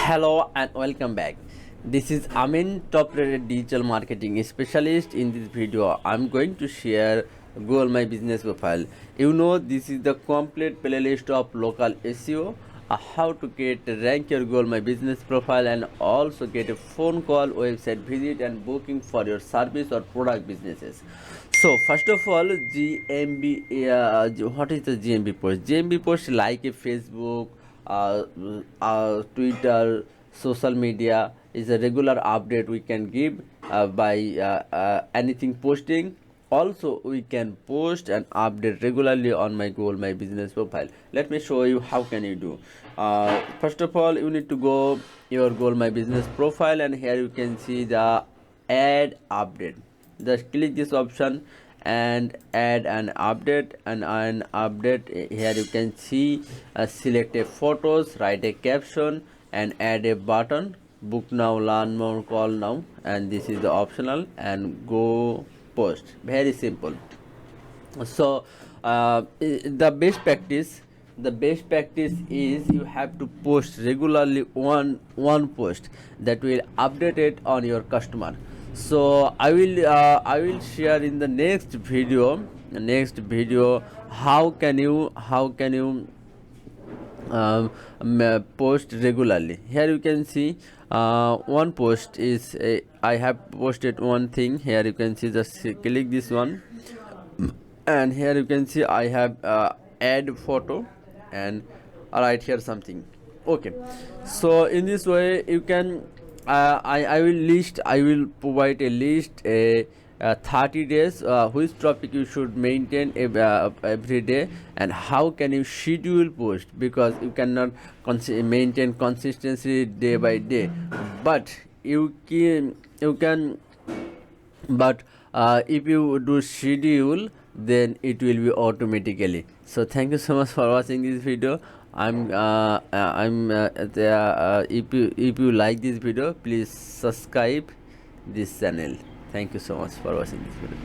Hello and welcome back. This is Amin, top rated digital marketing specialist. In this video, I'm going to share Google My Business Profile. This is the complete playlist of local SEO, how to get rank your Google My Business Profile, and also get a phone call, website visit, and booking for your service or product businesses. So first of all, GMB. What is the GMB post? GMB post like a Facebook, Twitter, social media is a regular update we can give by anything posting. Also, we can post and update regularly on my Google My Business Profile. Let me show you how can you do. First of all, you need to go your Google My Business Profile, and here you can see the add update. Just click this option and add an update, and an update. Here you can see select a photos, write a caption, and add a button, book now, learn more, call now, and this is the optional, and go post. Very simple. So the best practice is you have to post regularly one post that will update it on your customer. So I will share in the next video how can you post regularly. Here you can see one post is I have posted one thing. Here you can see, just click this one, and here you can see I have add photo and write here something. Okay, so in this way you can I will provide a list, a 30 days which topic you should maintain every day, and how can you schedule post, because you cannot maintain consistency day by day, but you can but if you do schedule, then it will be automatically. So thank you so much for watching this video. If you like this video, please subscribe this channel. Thank you so much for watching this video.